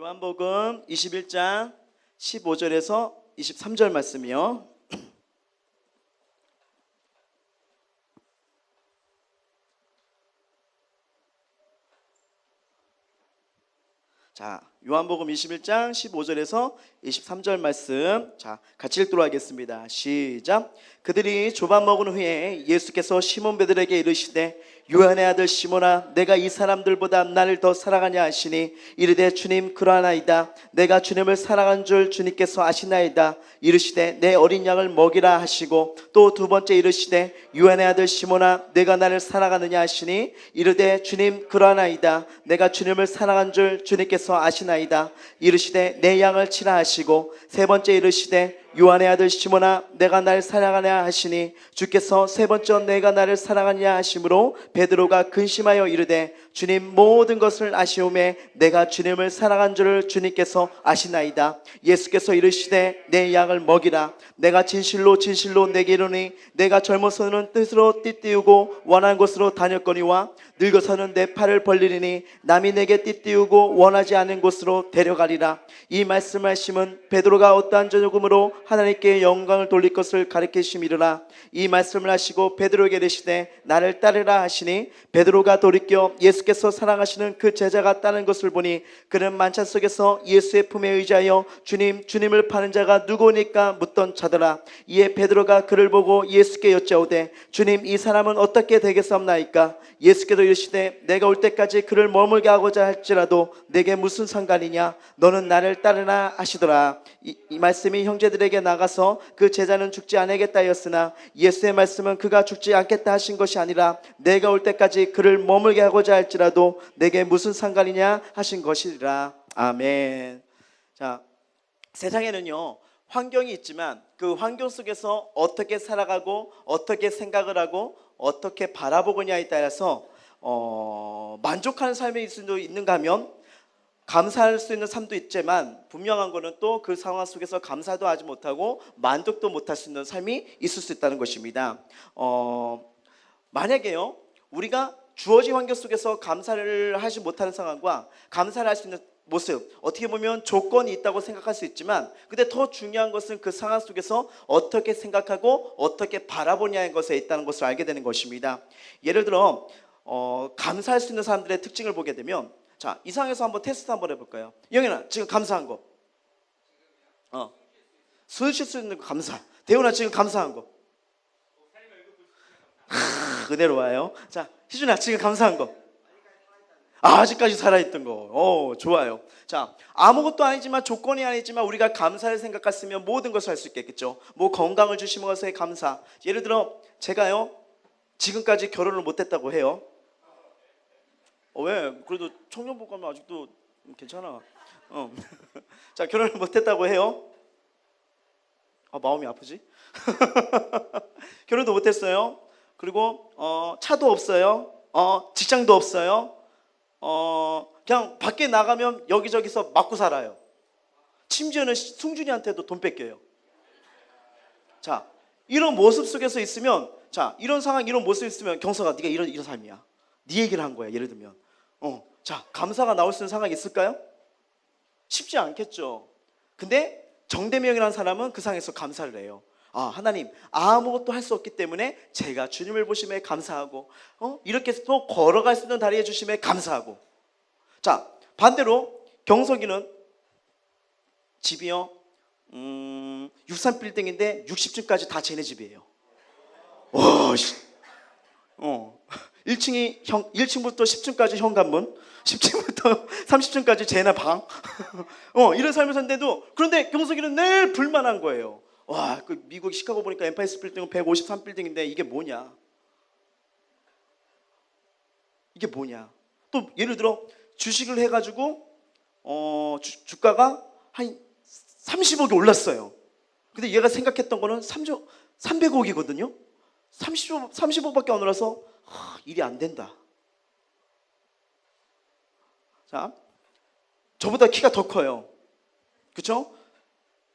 요한복음 21장 15절에서 23절 말씀이요. 자, 요한복음 21장 15절에서 23절 말씀, 자, 같이 읽도록 하겠습니다. 시작. 그들이 조밥 먹은 후에 예수께서 시몬 베드로에게 이르시되 요한의 아들 시몬아, 내가 이 사람들보다 나를 더 사랑하냐 하시니 이르되 주님 그러하나이다. 내가 주님을 사랑한 줄 주님께서 아시나이다. 이르시되 내 어린 양을 먹이라 하시고 또 두 번째 이르시되 요한의 아들 시몬아, 내가 나를 사랑하느냐 하시니 이르되 주님 그러하나이다. 내가 주님을 사랑한 줄 주님께서 아시나이다. 이르시되 내 양을 치라 하시고 세 번째 이르시되 요한의 아들 시몬아, 내가 나를 사랑하냐 하시니 주께서 세 번째 내가 나를 사랑하냐 하심으로 베드로가 근심하여 이르되 주님 모든 것을 아시오매 내가 주님을 사랑한 줄을 주님께서 아시나이다. 예수께서 이르시되 내 양을 먹이라. 내가 진실로 진실로 내게 이르니 내가 젊어서는 뜻으로 띠띠우고 원하는 곳으로 다녔거니와 늙어서는 내 팔을 벌리리니 남이 내게 띠띠우고 원하지 않은 곳으로 데려가리라. 이 말씀하심은 베드로가 어떠한 저녁음으로 하나님께 영광을 돌릴 것을 가리키심이라. 이 말씀을 하시고 베드로에게 이르시되 나를 따르라 하시니 베드로가 돌이켜 예수께서 사랑하시는 그 제자가 따르는 것을 보니 그는 만찬 속에서 예수의 품에 의지하여 주님 주님을 파는 자가 누구니까 묻던 자더라. 이에 베드로가 그를 보고 예수께 여짜오되 주님 이 사람은 어떻게 되겠사옵나이까? 예수께서 이르시되 내가 올 때까지 그를 머물게 하고자 할지라도 내게 무슨 상관이냐? 너는 나를 따르라 하시더라. 이 말씀이 형제들에게 나가서 그 제자는 죽지 않겠다 하였으나 예수의 말씀은 그가 죽지 않겠다 하신 것이 아니라 내가 올 때까지 그를 머물게 하고자 할지라도 내게 무슨 상관이냐 하신 것이라. 아멘. 자, 세상에는요 환경이 있지만 그 환경 속에서 어떻게 살아가고 어떻게 생각을 하고 어떻게 바라보느냐에 따라서 만족하는 삶이 수도 있는가 하면 감사할 수 있는 삶도 있지만 분명한 거는 또 그 상황 속에서 감사도 하지 못하고 만족도 못할 수 있는 삶이 있을 수 있다는 것입니다. 만약에요 우리가 주어진 환경 속에서 감사를 하지 못하는 상황과 감사를 할 수 있는 모습, 어떻게 보면 조건이 있다고 생각할 수 있지만 근데 더 중요한 것은 그 상황 속에서 어떻게 생각하고 어떻게 바라보냐는 것에 있다는 것을 알게 되는 것입니다. 예를 들어 감사할 수 있는 사람들의 특징을 보게 되면, 자, 이 상황에서 한번 테스트 한번 해볼까요? 영현아 지금 감사한 거, 숨 쉴 수 있는 거 감사. 대훈아 지금 감사한 거. 그대로 와요. 자, 희준아 지금 감사한 거. 아직까지 살아있던 거. 좋아요. 자, 아무것도 아니지만 조건이 아니지만 우리가 감사를 생각했으면 모든 것을 할 수 있겠죠. 뭐 건강을 주신 것에 감사. 예를 들어 제가요 지금까지 결혼을 못했다고 해요. 왜? 그래도 청년부 가면 아직도 괜찮아. 자, 결혼을 못했다고 해요. 마음이 아프지? 결혼도 못했어요. 그리고 차도 없어요. 직장도 없어요. 그냥 밖에 나가면 여기저기서 맞고 살아요. 심지어는 승준이한테도 돈 뺏겨요. 자, 이런 모습 속에서 있으면, 자, 이런 상황, 이런 모습이 있으면 경서가 네가 이런 삶이야. 네 얘기를 한 거야. 예를 들면 자, 감사가 나올 수 있는 상황이 있을까요? 쉽지 않겠죠. 근데 정대명이라는 사람은 그 상황에서 감사를 해요. 하나님 아무것도 할 수 없기 때문에 제가 주님을 보심에 감사하고 이렇게 또 걸어갈 수 있는 다리 해주심에 감사하고. 자, 반대로 경석이는 집이요 63빌딩인데 60층까지 다 쟤네 집이에요. 와, 1층부터 10층까지 현관문, 10층부터 30층까지 쟤네 방. 이런 삶을 산데도, 그런데 경석이는 늘 불만한 거예요. 와, 그 미국 시카고 보니까 엠파이어 빌딩은 153빌딩인데 이게 뭐냐? 이게 뭐냐? 또 예를 들어 주식을 해가지고 주가가 한 30억이 올랐어요. 근데 얘가 생각했던 거는 300억이거든요. 30억밖에 안 올라서 일이 안 된다. 자, 저보다 키가 더 커요. 그렇죠?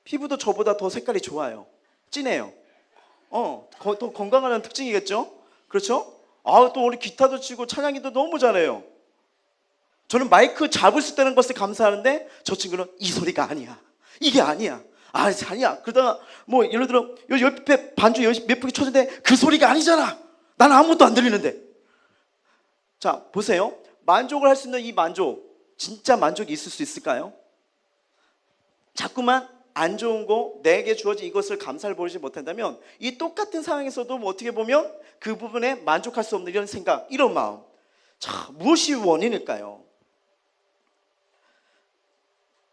피부도 저보다 더 색깔이 좋아요. 진해요. 더 건강하는 특징이겠죠? 그렇죠? 또 우리 기타도 치고 찬양이도 너무 잘해요. 저는 마이크 잡을 수 있다는 것에 감사하는데 저 친구는 이 소리가 아니야. 이게 아니야. 아니야. 그러다가 뭐 예를 들어 옆에 반주 예쁘게 쳐주는데 그 소리가 아니잖아. 나는 아무것도 안 들리는데. 자, 보세요. 만족을 할 수 있는 이 만족, 진짜 만족이 있을 수 있을까요? 자꾸만 안 좋은 거, 내게 주어진 이것을 감사를 보이지 못한다면 이 똑같은 상황에서도 뭐 어떻게 보면 그 부분에 만족할 수 없는 이런 생각, 이런 마음. 자, 무엇이 원인일까요?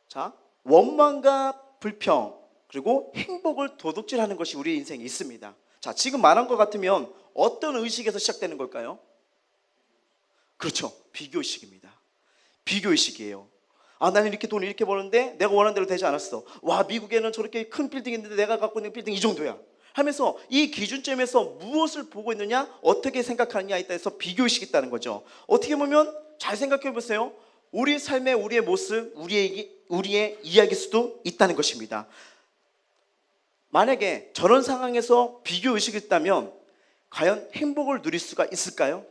자, 원망과 불평 그리고 행복을 도둑질하는 것이 우리 인생에 있습니다. 자, 지금 말한 것 같으면 어떤 의식에서 시작되는 걸까요? 그렇죠. 비교의식입니다. 비교의식이에요. 나는 이렇게 돈을 이렇게 버는데 내가 원하는 대로 되지 않았어. 와, 미국에는 저렇게 큰 빌딩이 있는데 내가 갖고 있는 빌딩 이 정도야. 하면서 이 기준점에서 무엇을 보고 있느냐, 어떻게 생각하느냐에 따라서 비교의식이 있다는 거죠. 어떻게 보면 잘 생각해 보세요. 우리 삶의 우리의 모습, 우리의 이야기일 수도 있다는 것입니다. 만약에 저런 상황에서 비교의식이 있다면 과연 행복을 누릴 수가 있을까요?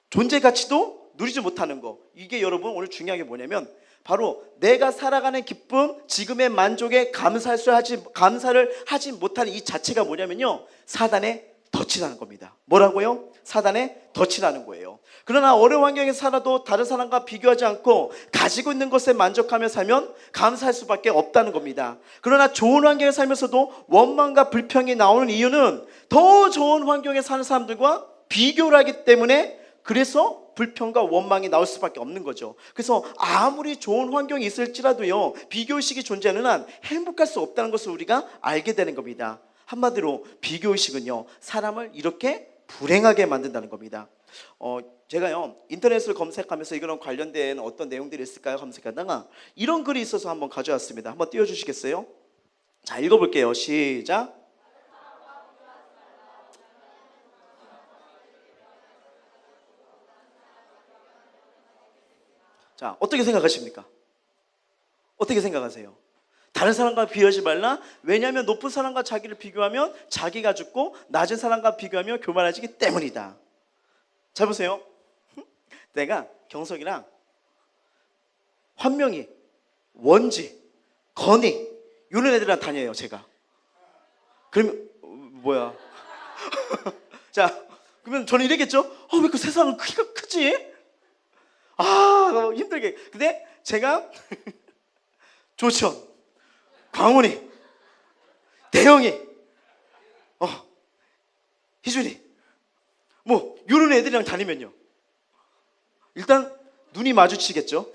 존재 가치도 누리지 못하는 거. 이게 여러분 오늘 중요한 게 뭐냐면 바로 내가 살아가는 기쁨, 지금의 만족에 감사를 하지 못하는 이 자체가 뭐냐면요, 사단의 덫이라는 겁니다. 뭐라고요? 사단의 덫이라는 거예요. 그러나 어려운 환경에 살아도 다른 사람과 비교하지 않고 가지고 있는 것에 만족하며 살면 감사할 수밖에 없다는 겁니다. 그러나 좋은 환경에 살면서도 원망과 불평이 나오는 이유는 더 좋은 환경에 사는 사람들과 비교를 하기 때문에, 그래서 불평과 원망이 나올 수밖에 없는 거죠. 그래서 아무리 좋은 환경이 있을지라도요, 비교의식이 존재하는 한 행복할 수 없다는 것을 우리가 알게 되는 겁니다. 한마디로 비교의식은요, 사람을 이렇게 불행하게 만든다는 겁니다. 제가요 인터넷을 검색하면서 이거랑 관련된 어떤 내용들이 있을까요 검색하다가 이런 글이 있어서 한번 가져왔습니다. 한번 띄워주시겠어요? 자, 읽어볼게요. 시작. 자, 어떻게 생각하십니까? 어떻게 생각하세요? 다른 사람과 비교하지 말라. 왜냐하면 높은 사람과 자기를 비교하면 자기가 죽고 낮은 사람과 비교하면 교만해지기 때문이다. 잘 보세요. 내가 경석이랑 환명이, 원지, 건이 이런 애들이랑 다녀요 제가. 그러면 뭐야? 자, 그러면 저는 이랬겠죠. 왜 그 세상은 크기가 크지? 너무 힘들게. 근데 제가 조천, 광훈이, 대영이, 희준이, 뭐 이런 애들이랑 다니면요, 일단 눈이 마주치겠죠.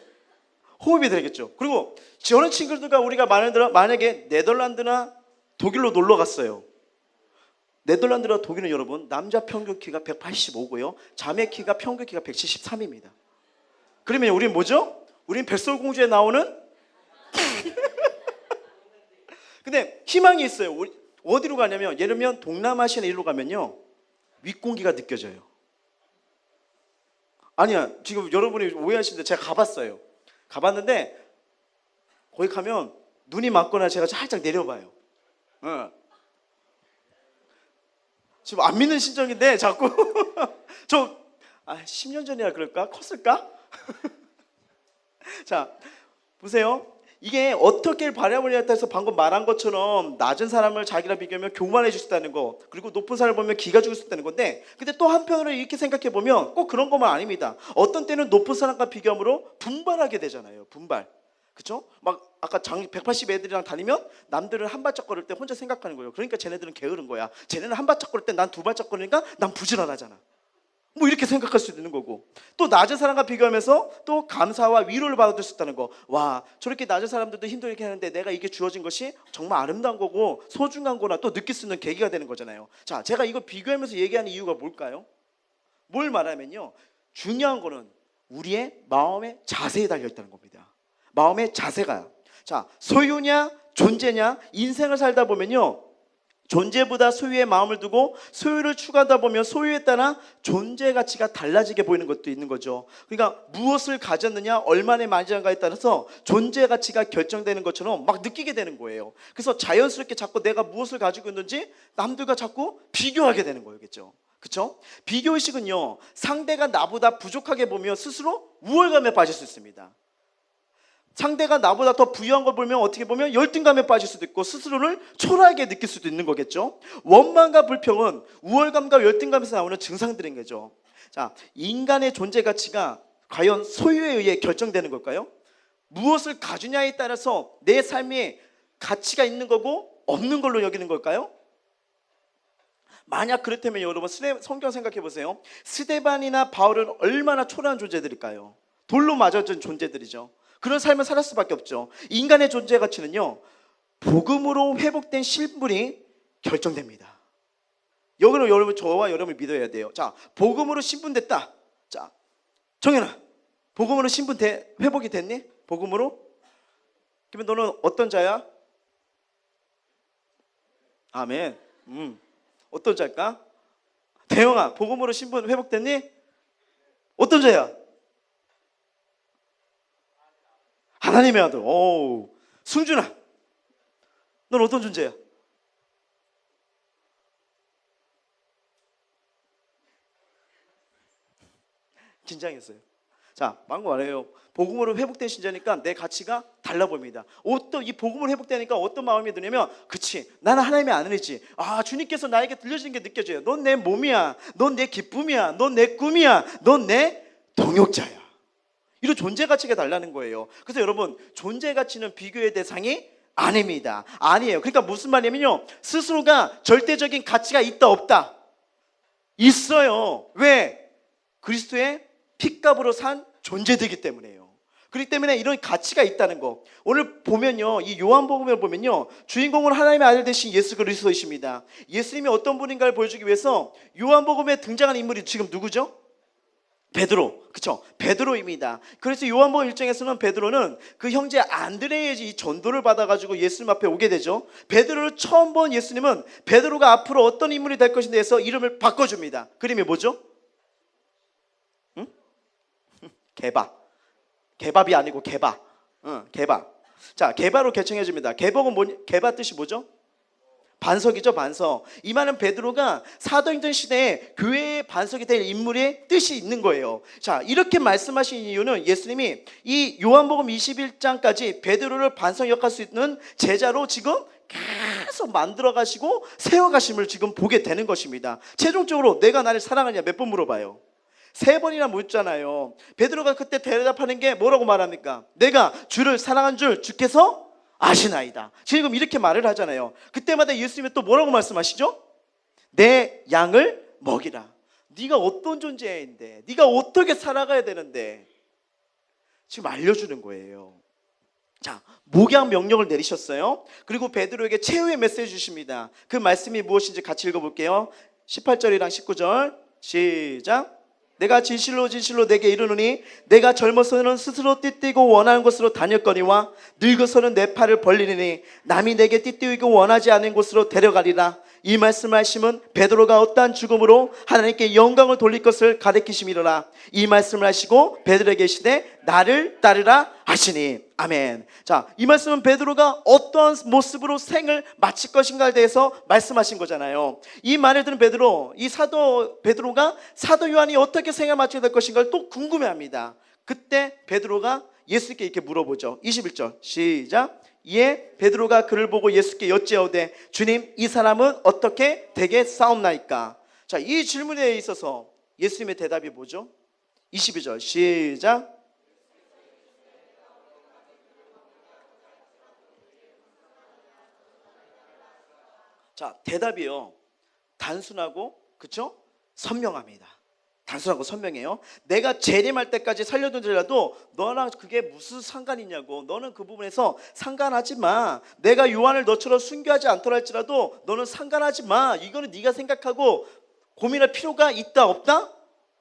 호흡이 되겠죠. 그리고 저런 친구들과 우리가 만약에 네덜란드나 독일로 놀러 갔어요. 네덜란드나 독일은 여러분 남자 평균 키가 185고요 자매 키가 평균 키가 173입니다. 그러면 우리는 뭐죠? 우리는 백설공주에 나오는 근데 희망이 있어요. 우리 어디로 가냐면, 예를 들면 동남아시아나 이리로 가면요, 윗공기가 느껴져요. 아니야, 지금 여러분이 오해하시는데 제가 가봤어요. 가봤는데 거기 가면 눈이 맞거나 제가 살짝 내려봐요. 지금 안 믿는 심정인데 자꾸 10년 전이라 그럴까? 컸을까? 자, 보세요. 이게 어떻게 바라보냐에 따라서 방금 말한 것처럼 낮은 사람을 자기랑 비교하면 교만해질 수 있다는 거, 그리고 높은 사람을 보면 기가 죽을 수 있다는 건데, 근데 또 한편으로 이렇게 생각해 보면 꼭 그런 것만 아닙니다. 어떤 때는 높은 사람과 비교함으로 분발하게 되잖아요. 분발. 그쵸? 막 아까 180 애들이랑 다니면 남들은 한 발짝 걸을 때 혼자 생각하는 거예요. 그러니까 쟤네들은 게으른 거야. 쟤네는 한 발짝 걸을 때 난 두 발짝 걸으니까 난 부지런하잖아. 뭐 이렇게 생각할 수도 있는 거고, 또 낮은 사람과 비교하면서 또 감사와 위로를 받을 수 있다는 거. 와, 저렇게 낮은 사람들도 힘들게 하는데 내가 이게 주어진 것이 정말 아름다운 거고 소중한 거나 또 느낄 수 있는 계기가 되는 거잖아요. 자, 제가 이거 비교하면서 얘기하는 이유가 뭘까요? 뭘 말하면요, 중요한 거는 우리의 마음의 자세에 달려있다는 겁니다. 마음의 자세가. 자, 소유냐 존재냐, 인생을 살다 보면요, 존재보다 소유에 마음을 두고 소유를 추구하다 보면 소유에 따라 존재 가치가 달라지게 보이는 것도 있는 거죠. 그러니까 무엇을 가졌느냐, 얼마나 많이 한가에 따라서 존재 가치가 결정되는 것처럼 막 느끼게 되는 거예요. 그래서 자연스럽게 자꾸 내가 무엇을 가지고 있는지 남들과 자꾸 비교하게 되는 거겠죠. 그렇죠? 비교의식은요, 상대가 나보다 부족하게 보면 스스로 우월감에 빠질 수 있습니다. 상대가 나보다 더 부유한 걸 보면 어떻게 보면 열등감에 빠질 수도 있고 스스로를 초라하게 느낄 수도 있는 거겠죠. 원망과 불평은 우월감과 열등감에서 나오는 증상들인 거죠. 자, 인간의 존재 가치가 과연 소유에 의해 결정되는 걸까요? 무엇을 가지냐에 따라서 내 삶에 가치가 있는 거고 없는 걸로 여기는 걸까요? 만약 그렇다면 여러분 성경 생각해 보세요. 스데반이나 바울은 얼마나 초라한 존재들일까요? 돌로 맞아진 존재들이죠. 그런 삶을 살 수밖에 없죠. 인간의 존재 가치는요, 복음으로 회복된 신분이 결정됩니다. 여기로 여러분, 저와 여러분을 믿어야 돼요. 자, 복음으로 신분됐다. 자, 정연아, 복음으로 회복이 됐니? 복음으로? 그러면 너는 어떤 자야? 아멘. 어떤 자일까? 대영아, 복음으로 신분 회복됐니? 어떤 자야? 하나님의 아들. 오, 승준아, 넌 어떤 존재야? 긴장했어요. 자, 방금 말해요. 복음으로 회복된 신자니까 내 가치가 달라 보입니다. 이 복음으로 회복되니까 어떤 마음이 드냐면, 그치, 나는 하나님의 아들이지. 아, 주님께서 나에게 들려주는 게 느껴져요. 넌 내 몸이야. 넌 내 기쁨이야. 넌 내 꿈이야. 넌 내 동역자야. 이런 존재 가치가 달라는 거예요. 그래서 여러분, 존재 가치는 비교의 대상이 아닙니다. 아니에요. 그러니까 무슨 말이냐면요, 스스로가 절대적인 가치가 있다 없다? 있어요. 왜? 그리스도의 핏값으로 산 존재되기 때문에요. 그렇기 때문에 이런 가치가 있다는 거. 오늘 보면요, 이 요한복음을 보면요, 주인공은 하나님의 아들 되신 예수 그리스도이십니다. 예수님이 어떤 분인가를 보여주기 위해서 요한복음에 등장하는 인물이 지금 누구죠? 베드로, 그렇죠? 베드로입니다. 그래서 요한복음 1장에서는 베드로는 그 형제 안드레의 이 전도를 받아가지고 예수님 앞에 오게 되죠. 베드로를 처음 본 예수님은 베드로가 앞으로 어떤 인물이 될 것인데 해서 이름을 바꿔줍니다. 그 이름이 뭐죠? 응? 개밥이 아니고 개바. 개바. 자, 개바로 개칭해줍니다. 개바 뜻이 뭐죠? 반석이죠, 반석. 이 말은 베드로가 사도행전 시대에 교회의 반석이 될 인물의 뜻이 있는 거예요. 자, 이렇게 말씀하신 이유는 예수님이 이 요한복음 21장까지 베드로를 반석 역할 수 있는 제자로 지금 계속 만들어 가시고 세워 가심을 지금 보게 되는 것입니다. 최종적으로 내가 나를 사랑하냐 몇 번 물어봐요? 3번이나 묻잖아요. 베드로가 그때 대답하는 게 뭐라고 말합니까? 내가 주를 사랑한 줄 주께서 아시나이다. 지금 이렇게 말을 하잖아요. 그때마다 예수님이 또 뭐라고 말씀하시죠? 내 양을 먹이라. 네가 어떤 존재인데, 네가 어떻게 살아가야 되는데 지금 알려주는 거예요. 자, 목양 명령을 내리셨어요. 그리고 베드로에게 최후의 메시지 주십니다. 그 말씀이 무엇인지 같이 읽어볼게요. 18절이랑 19절 시작. 내가 진실로 진실로 내게 이르노니 내가 젊어서는 스스로 띠띠고 원하는 곳으로 다녔거니와 늙어서는 내 팔을 벌리니 남이 내게 띠띠고 원하지 않은 곳으로 데려가리라. 이 말씀하심은 베드로가 어떠한 죽음으로 하나님께 영광을 돌릴 것을 가리키심이로라. 이 말씀을 하시고 베드로에게 이르시되 나를 따르라 하시니. 아멘. 자, 이 말씀은 베드로가 어떠한 모습으로 생을 마칠 것인가에 대해서 말씀하신 거잖아요. 이 말을 들은 베드로가 사도 요한이 어떻게 생을 마치게 될 것인가를 또 궁금해합니다. 그때 베드로가 예수께 이렇게 물어보죠. 21절 시작. 이에 베드로가 그를 보고 예수께 여짜오되 주님, 이 사람은 어떻게 되겠사옵나이까? 자, 이 질문에 있어서 예수님의 대답이 뭐죠? 22절 시작. 자, 대답이요, 단순하고, 그렇죠? 선명합니다. 단순하고 선명해요. 내가 재림할 때까지 살려두더라도 너랑 그게 무슨 상관이냐고. 너는 그 부분에서 상관하지 마. 내가 요한을 너처럼 순교하지 않더라 할지라도 너는 상관하지 마. 이거는 네가 생각하고 고민할 필요가 있다 없다?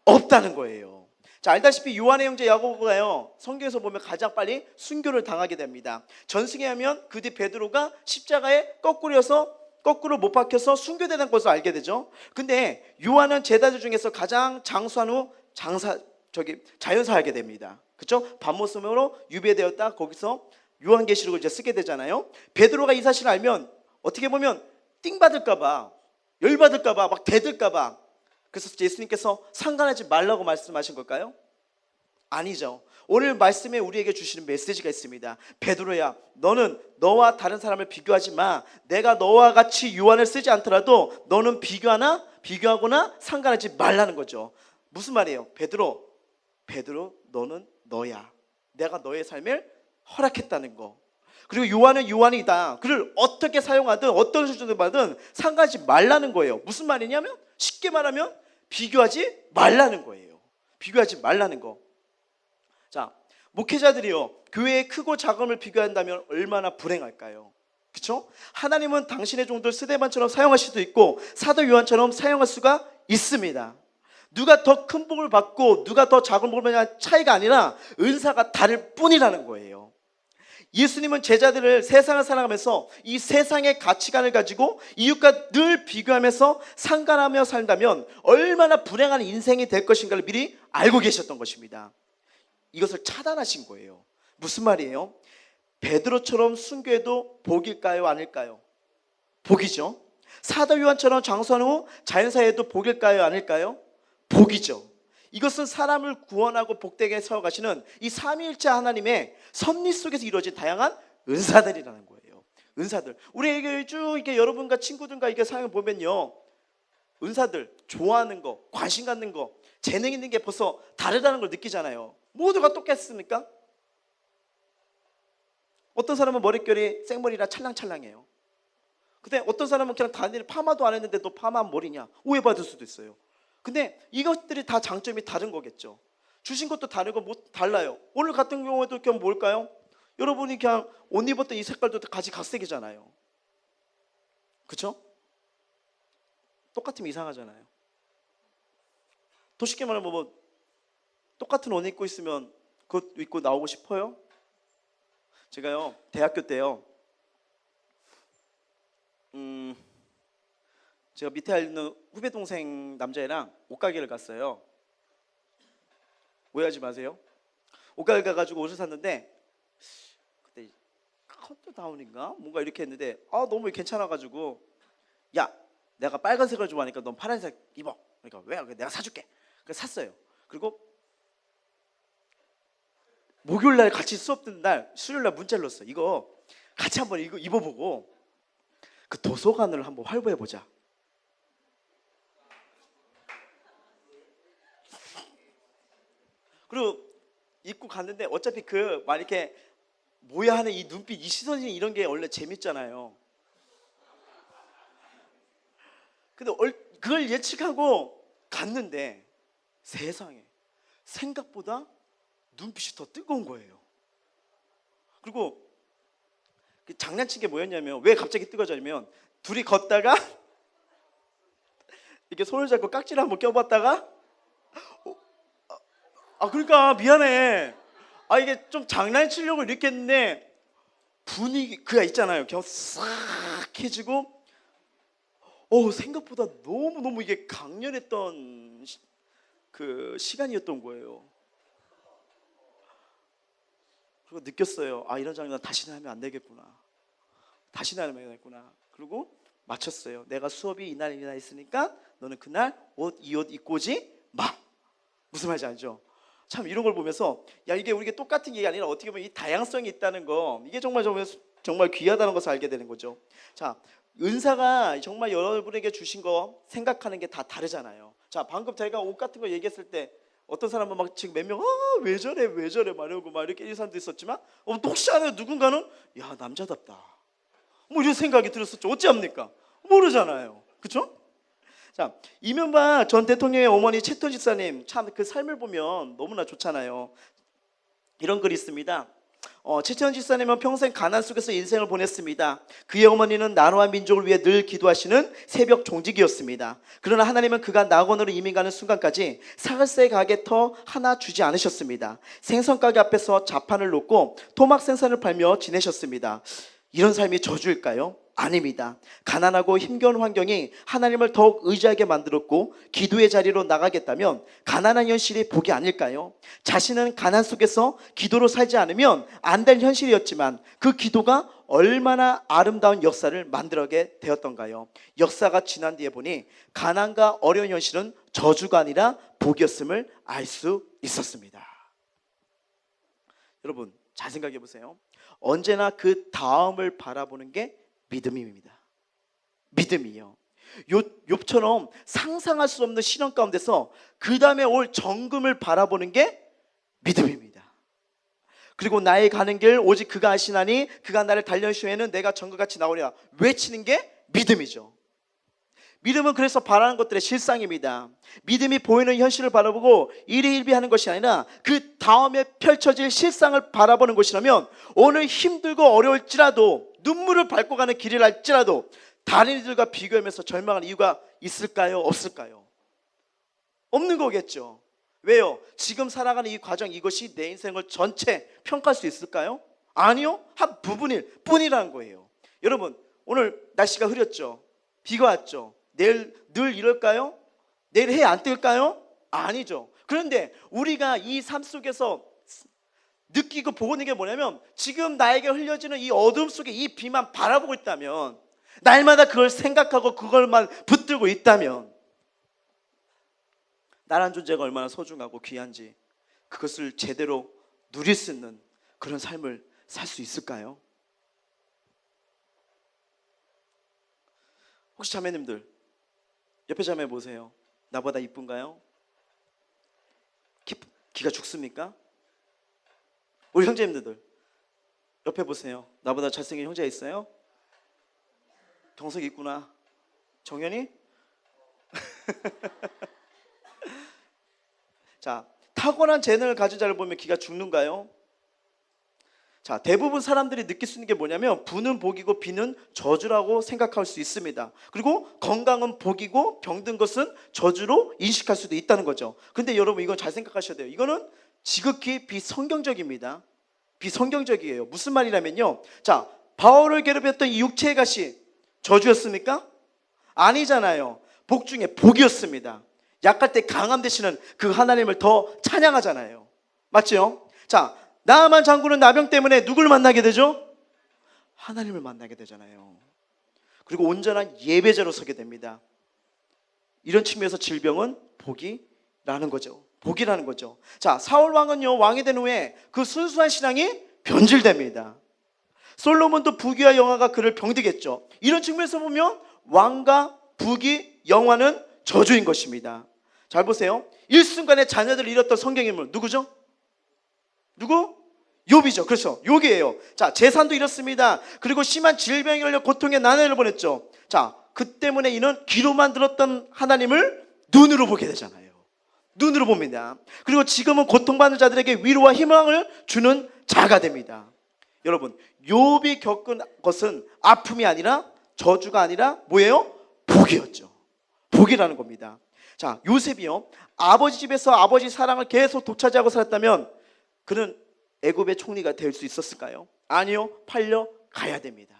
없다는 거예요. 자, 알다시피 요한의 형제 야고보가요, 성경에서 보면 가장 빨리 순교를 당하게 됩니다. 전승에 하면 그 뒤 베드로가 십자가에 거꾸로 못 박혀서 순교되는 것을 알게 되죠. 근데 요한은 제자들 중에서 가장 장수한 후 자연사하게 됩니다. 그렇죠? 밤모습으로 유배되었다. 거기서 요한계시록을 이제 쓰게 되잖아요. 베드로가 이 사실을 알면 어떻게 보면 띵 받을까봐, 열 받을까봐, 막 대들까봐 그래서 예수님께서 상관하지 말라고 말씀하신 걸까요? 아니죠. 오늘 말씀에 우리에게 주시는 메시지가 있습니다. 베드로야, 너는 너와 다른 사람을 비교하지 마. 내가 너와 같이 유언을 쓰지 않더라도 너는 비교하거나 상관하지 말라는 거죠. 무슨 말이에요? 베드로, 너는 너야. 내가 너의 삶을 허락했다는 거. 그리고 요한은 요한이다. 그를 어떻게 사용하든 어떤 수준으로 받든 상관하지 말라는 거예요. 무슨 말이냐면 쉽게 말하면 비교하지 말라는 거예요. 비교하지 말라는 거. 자, 목회자들이요, 교회의 크고 작음을 비교한다면 얼마나 불행할까요? 그렇죠? 하나님은 당신의 종들 스데반처럼 사용할 수도 있고 사도 요한처럼 사용할 수가 있습니다. 누가 더 큰 복을 받고 누가 더 작은 복을 받느냐 차이가 아니라 은사가 다를 뿐이라는 거예요. 예수님은 제자들을 세상을 살아가면서 이 세상의 가치관을 가지고 이웃과 늘 비교하면서 상관하며 살다면 얼마나 불행한 인생이 될 것인가를 미리 알고 계셨던 것입니다. 이것을 차단하신 거예요. 무슨 말이에요? 베드로처럼 순교해도 복일까요? 아닐까요? 복이죠. 사도 요한처럼 장수한 후 자연사에도 복일까요? 아닐까요? 복이죠. 이것은 사람을 구원하고 복되게 세워가시는 이 삼위일체 하나님의 섭리 속에서 이루어진 다양한 은사들이라는 거예요. 은사들. 우리에게 쭉 이렇게 여러분과 친구들과 이렇게 사용해 보면요, 은사들, 좋아하는 거, 관심 갖는 거, 재능 있는 게 벌써 다르다는 걸 느끼잖아요. 모두가 똑같습니까? 어떤 사람은 머릿결이 생머리라 찰랑찰랑해요. 근데 어떤 사람은 그냥 단일 파마도 안 했는데 너 파마한 머리냐 오해받을 수도 있어요. 근데 이것들이 다 장점이 다른 거겠죠. 주신 것도 다르고 뭐 달라요. 오늘 같은 경우에도 그냥 뭘까요? 여러분이 그냥 옷 입었던 이 색깔도 같이 각색이잖아요. 그렇죠? 똑같으면 이상하잖아요. 더 쉽게 말하면 뭐 똑같은 옷 입고 있으면 그것 입고 나오고 싶어요? 제가요, 대학교 때요, 제가 밑에 있는 후배 동생 남자애랑 옷가게를 갔어요. 오해하지 마세요. 옷가게 가가지고 옷을 샀는데 그때 카운트다운인가 뭔가 이렇게 했는데 너무 괜찮아가지고, 야, 내가 빨간색을 좋아하니까 넌 파란색 입어. 그러니까 왜? 내가 사줄게. 그래서 샀어요. 그리고 목요일날 같이 수업 듣는 날 수요일날 문자를 넣었어. 이거 같이 한번 이거 입어보고 그 도서관을 한번 활보해보자. 그리고 입고 갔는데 어차피 그 막 이렇게 뭐야 하는 이 눈빛, 이 시선이 이런 게 원래 재밌잖아요. 근데 그걸 예측하고 갔는데 세상에 생각보다 눈빛이 더 뜨거운 거예요. 그리고 장난친 게 뭐였냐면, 왜 갑자기 뜨거워졌냐면, 둘이 걷다가 이렇게 손을 잡고 깍지를 한번 껴봤다가 그러니까 미안해. 이게 좀 장난치려고 이렇게 했는데 분위기 그가 있잖아요. 그냥 싹 해지고 생각보다 너무너무 이게 강렬했던 그 시간이었던 거예요. 그리고 느꼈어요. 이런 장면 다시는 하면 안 되겠구나. 다시는 하면 안 되겠구나. 그리고 마쳤어요. 내가 수업이 이날이나 있으니까 너는 그날 이 옷 입고 오지 마. 무슨 말인지 알죠? 참 이런 걸 보면서 이게 우리가 똑같은 게 아니라 어떻게 보면 이 다양성이 있다는 거, 이게 정말 귀하다는 것을 알게 되는 거죠. 자, 은사가 정말 여러분에게 주신 거 생각하는 게 다 다르잖아요. 자, 방금 제가 옷 같은 거 얘기했을 때 어떤 사람은 막 지금 몇 명 왜 저래 막 이러고 막 이렇게 이런 사람도 있었지만 혹시 안에 누군가는 야, 남자답다 뭐 이런 생각이 들었었죠. 어찌합니까? 모르잖아요. 그렇죠? 자, 이명박 전 대통령의 어머니 최토 집사님, 참 그 삶을 보면 너무나 좋잖아요. 이런 글이 있습니다. 최태원 집사님은 평생 가난 속에서 인생을 보냈습니다. 그의 어머니는 나라와 민족을 위해 늘 기도하시는 새벽 종직이었습니다. 그러나 하나님은 그가 낙원으로 이민 가는 순간까지 사글세 가게 터 하나 주지 않으셨습니다. 생선 가게 앞에서 자판을 놓고 토막 생선을 팔며 지내셨습니다. 이런 삶이 저주일까요? 아닙니다. 가난하고 힘겨운 환경이 하나님을 더욱 의지하게 만들었고 기도의 자리로 나가겠다면 가난한 현실이 복이 아닐까요? 자신은 가난 속에서 기도로 살지 않으면 안 될 현실이었지만 그 기도가 얼마나 아름다운 역사를 만들어게 되었던가요? 역사가 지난 뒤에 보니 가난과 어려운 현실은 저주가 아니라 복이었음을 알 수 있었습니다. 여러분 잘 생각해 보세요. 언제나 그 다음을 바라보는 게 믿음입니다. 믿음이요. 욥처럼 상상할 수 없는 시련 가운데서 그 다음에 올 정금을 바라보는 게 믿음입니다. 그리고 나의 가는 길 오직 그가 아시나니 그가 나를 단련시에는 내가 정금같이 나오리라 외치는 게 믿음이죠. 믿음은 그래서 바라는 것들의 실상입니다. 믿음이 보이는 현실을 바라보고 일희일비하는 것이 아니라 그 다음에 펼쳐질 실상을 바라보는 것이라면 오늘 힘들고 어려울지라도 눈물을 밟고 가는 길이랄지라도 다른 이들과 비교하면서 절망하는 이유가 있을까요? 없을까요? 없는 거겠죠. 왜요? 지금 살아가는 이 과정, 이것이 내 인생을 전체 평가할 수 있을까요? 아니요. 한 부분일 뿐이라는 거예요. 여러분 오늘 날씨가 흐렸죠. 비가 왔죠. 내일 늘 이럴까요? 내일 해 안 뜰까요? 아니죠. 그런데 우리가 이 삶 속에서 느끼고 보고 있는 게 뭐냐면 지금 나에게 흘려지는 이 어둠 속에 이 비만 바라보고 있다면, 날마다 그걸 생각하고 그걸만 붙들고 있다면 나란 존재가 얼마나 소중하고 귀한지 그것을 제대로 누릴 수 있는 그런 삶을 살 수 있을까요? 혹시 자매님들 옆에 자매 보세요. 나보다 이쁜가요? 기가 죽습니까? 우리 형제님들 옆에 보세요. 나보다 잘생긴 형제가 있어요? 경석이 있구나. 정연이? 자, 타고난 재능을 가진 자를 보면 기가 죽는가요? 자, 대부분 사람들이 느낄 수 있는 게 뭐냐면 부는 복이고 비는 저주라고 생각할 수 있습니다. 그리고 건강은 복이고 병든 것은 저주로 인식할 수도 있다는 거죠. 근데 여러분 이건 잘 생각하셔야 돼요. 이거는 지극히 비성경적입니다. 비성경적이에요. 무슨 말이냐면요, 자, 바울을 괴롭혔던 이 육체의 가시 저주였습니까? 아니잖아요. 복 중에 복이었습니다. 약할 때 강함 되시는 그 하나님을 더 찬양하잖아요. 맞죠? 자, 나아만 장군은 나병 때문에 누구를 만나게 되죠? 하나님을 만나게 되잖아요. 그리고 온전한 예배자로 서게 됩니다. 이런 측면에서 질병은 복이라는 거죠. 복이라는 거죠. 자, 사울 왕은요, 왕이 된 후에 그 순수한 신앙이 변질됩니다. 솔로몬도 부귀와 영화가 그를 병들겠죠. 이런 측면에서 보면 왕과 부귀, 영화는 저주인 것입니다. 잘 보세요. 일순간에 자녀들을 잃었던 성경 인물 누구죠? 누구? 욥이죠. 그렇죠. 욥이에요. 자, 재산도 잃었습니다. 그리고 심한 질병에 걸려 고통의 나날을 보냈죠. 자, 그 때문에 이는 귀로만 들었던 하나님을 눈으로 보게 되잖아요. 눈으로 봅니다. 그리고 지금은 고통받는 자들에게 위로와 희망을 주는 자가 됩니다. 여러분, 욥이 겪은 것은 아픔이 아니라 저주가 아니라 뭐예요? 복이었죠. 복이라는 겁니다. 자, 요셉이요, 아버지 집에서 아버지 사랑을 계속 독차지하고 살았다면 그는 애굽의 총리가 될 수 있었을까요? 아니요. 팔려 가야 됩니다.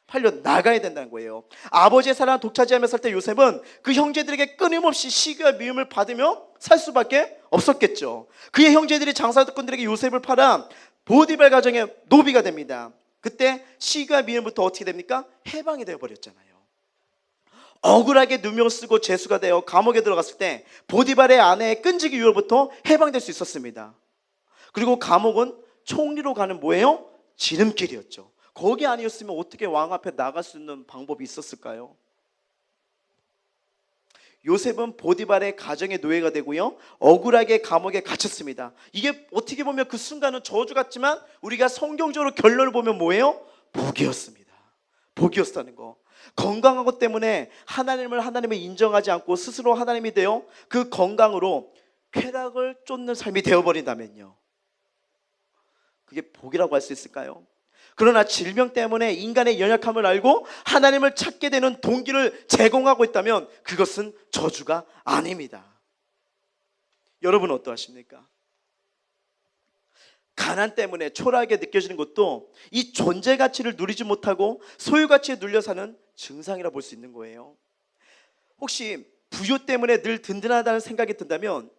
팔려 나가야 된다는 거예요. 아버지의 사랑을 독차지하며 살 때 요셉은 그 형제들에게 끊임없이 시기와 미움을 받으며 살 수밖에 없었겠죠. 그의 형제들이 장사꾼들에게 요셉을 팔아 보디발 가정의 노비가 됩니다. 그때 시기와 미움부터 어떻게 됩니까? 해방이 되어버렸잖아요. 억울하게 누명 쓰고 죄수가 되어 감옥에 들어갔을 때 보디발의 아내의 끈질기 유혹부터 해방될 수 있었습니다. 그리고 감옥은 총리로 가는 뭐예요? 지름길이었죠. 거기 아니었으면 어떻게 왕 앞에 나갈 수 있는 방법이 있었을까요? 요셉은 보디발의 가정의 노예가 되고요, 억울하게 감옥에 갇혔습니다. 이게 어떻게 보면 그 순간은 저주 같지만 우리가 성경적으로 결론을 보면 뭐예요? 복이었습니다. 복이었다는 거. 건강한 것 때문에 하나님을 인정하지 않고 스스로 하나님이 되어 그 건강으로 쾌락을 쫓는 삶이 되어버린다면요, 그게 복이라고 할 수 있을까요? 그러나 질병 때문에 인간의 연약함을 알고 하나님을 찾게 되는 동기를 제공하고 있다면 그것은 저주가 아닙니다. 여러분은 어떠하십니까? 가난 때문에 초라하게 느껴지는 것도 이 존재 가치를 누리지 못하고 소유 가치에 눌려 사는 증상이라 볼 수 있는 거예요. 혹시 부유 때문에 늘 든든하다는 생각이 든다면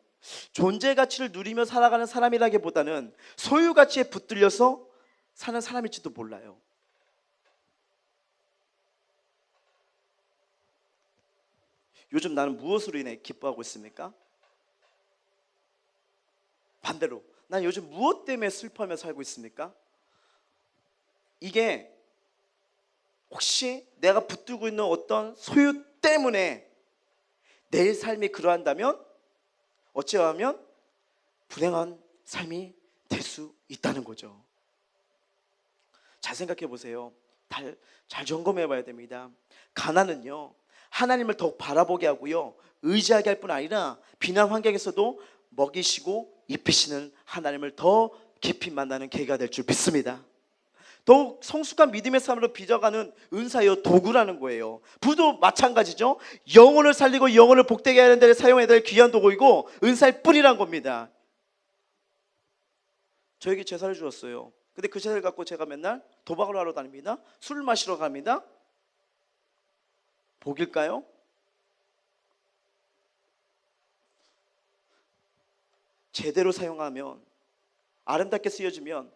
존재 가치를 누리며 살아가는 사람이라기보다는 소유 가치에 붙들려서 사는 사람일지도 몰라요. 요즘 나는 무엇으로 인해 기뻐하고 있습니까? 반대로 난 요즘 무엇 때문에 슬퍼하며 살고 있습니까? 이게 혹시 내가 붙들고 있는 어떤 소유 때문에 내 삶이 그러한다면 어찌하면 불행한 삶이 될 수 있다는 거죠. 잘 생각해 보세요. 잘 점검해 봐야 됩니다. 가난은요, 하나님을 더욱 바라보게 하고요, 의지하게 할 뿐 아니라 비난 환경에서도 먹이시고 입히시는 하나님을 더 깊이 만나는 계기가 될 줄 믿습니다. 더욱 성숙한 믿음의 삶으로 빚어가는 은사요, 도구라는 거예요. 부도 마찬가지죠. 영혼을 살리고 영혼을 복되게 하는 데 사용해야 될 귀한 도구이고 은사의 뿌리란 겁니다. 저에게 제사를 주었어요. 근데 그 제사를 갖고 제가 맨날 도박을 하러 다닙니다. 술을 마시러 갑니다. 복일까요? 제대로 사용하면, 아름답게 쓰여지면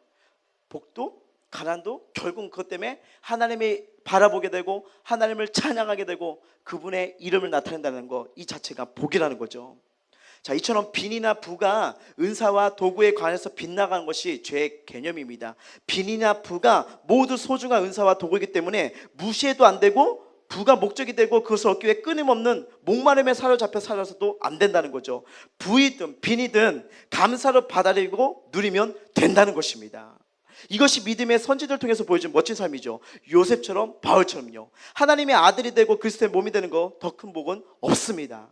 복도, 가난도 결국 그것 때문에 하나님이 바라보게 되고 하나님을 찬양하게 되고 그분의 이름을 나타낸다는 거, 이 자체가 복이라는 거죠. 자, 이처럼 빈이나 부가 은사와 도구에 관해서 빗나가는 것이 죄의 개념입니다. 빈이나 부가 모두 소중한 은사와 도구이기 때문에 무시해도 안 되고, 부가 목적이 되고 그것을 얻기 위해 끊임없는 목마름에 사로잡혀 살아서도 안 된다는 거죠. 부이든 빈이든 감사로 받아들이고 누리면 된다는 것입니다. 이것이 믿음의 선지자를 통해서 보여준 멋진 삶이죠. 요셉처럼, 바울처럼요. 하나님의 아들이 되고 그리스도의 몸이 되는 거 더 큰 복은 없습니다.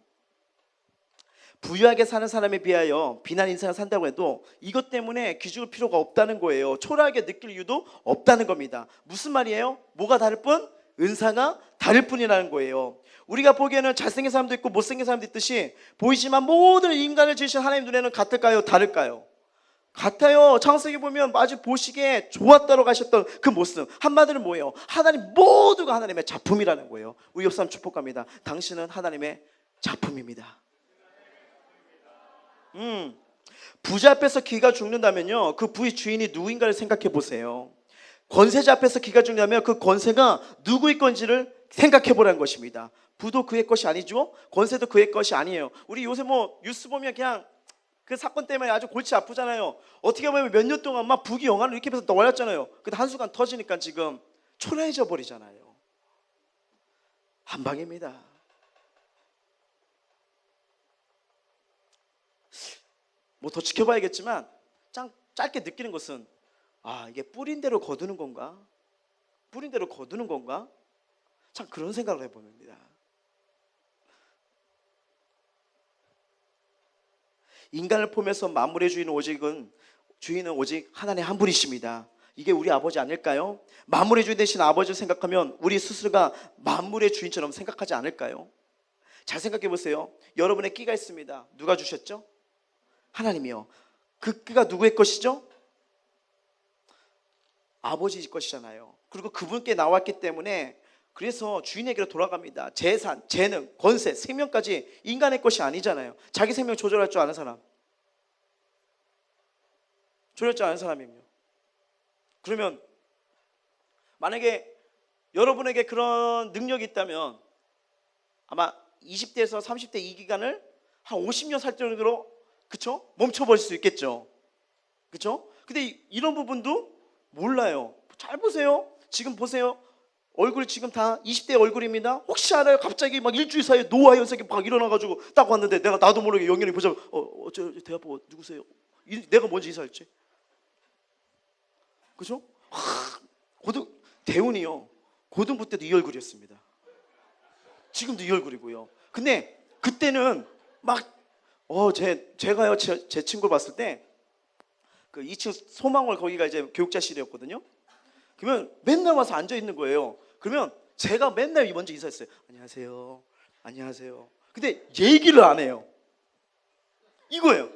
부유하게 사는 사람에 비하여 비난 인생을 산다고 해도 이것 때문에 기죽을 필요가 없다는 거예요. 초라하게 느낄 이유도 없다는 겁니다. 무슨 말이에요? 뭐가 다를 뿐? 은사가 다를 뿐이라는 거예요. 우리가 보기에는 잘생긴 사람도 있고 못생긴 사람도 있듯이 보이지만 모든 인간을 지으신 하나님 눈에는 같을까요? 다를까요? 같아요. 창세기 보면 아주 보시기에 좋았다고 하셨던 그 모습, 한마디로 뭐예요? 하나님 모두가 하나님의 작품이라는 거예요. 우리 옆 사람 축복합니다. 당신은 하나님의 작품입니다. 부자 앞에서 기가 죽는다면요, 그 부의 주인이 누구인가를 생각해 보세요. 권세자 앞에서 기가 죽는다면 그 권세가 누구의 건지를 생각해 보라는 것입니다. 부도 그의 것이 아니죠. 권세도 그의 것이 아니에요. 우리 요새 뭐 뉴스 보면 그냥 그 사건 때문에 아주 골치 아프잖아요. 어떻게 보면 몇 년 동안 막 부귀 영화를 이렇게 해서 떠올렸잖아요. 근데 한순간 터지니까 지금 초라해져 버리잖아요. 한 방입니다. 뭐 더 지켜봐야겠지만 짧게 느끼는 것은, 이게 뿌린 대로 거두는 건가? 뿌린 대로 거두는 건가? 참 그런 생각을 해봅니다. 인간을 포함해서 만물의 주인은 오직 하나님 한 분이십니다. 이게 우리 아버지 아닐까요? 만물의 주인 되신 아버지를 생각하면 우리 스스로가 만물의 주인처럼 생각하지 않을까요? 잘 생각해 보세요. 여러분의 끼가 있습니다. 누가 주셨죠? 하나님이요. 그 끼가 누구의 것이죠? 아버지 것이잖아요. 그리고 그분께 나왔기 때문에 그래서 주인에게로 돌아갑니다. 재산, 재능, 권세, 생명까지 인간의 것이 아니잖아요. 자기 생명 조절할 줄 아는 사람, 조절할 줄 아는 사람이요. 그러면 만약에 여러분에게 그런 능력이 있다면 아마 20대에서 30대 이 기간을 한 50년 살 정도로, 그쵸? 멈춰버릴 수 있겠죠. 그쵸? 근데 이런 부분도 몰라요. 잘 보세요. 지금 보세요. 얼굴이 지금 다 20대 얼굴입니다. 혹시 알아요? 갑자기 막 일주일 사이에 노화 현상이 막 일어나가지고 딱 왔는데 나도 모르게 영현이 보자면 대화 보고 누구세요? 내가 먼저 인사했지. 그죠? 대운이요. 고등부 때도 이 얼굴이었습니다. 지금도 이 얼굴이고요. 근데 그때는 막 제가요 제 친구를 봤을 때 그 2층 소망홀 거기가 이제 교육자실이었거든요. 그러면 맨날 와서 앉아 있는 거예요. 그러면 제가 맨날 먼저 인사했어요. 안녕하세요. 안녕하세요. 근데 얘기를 안 해요. 이거예요.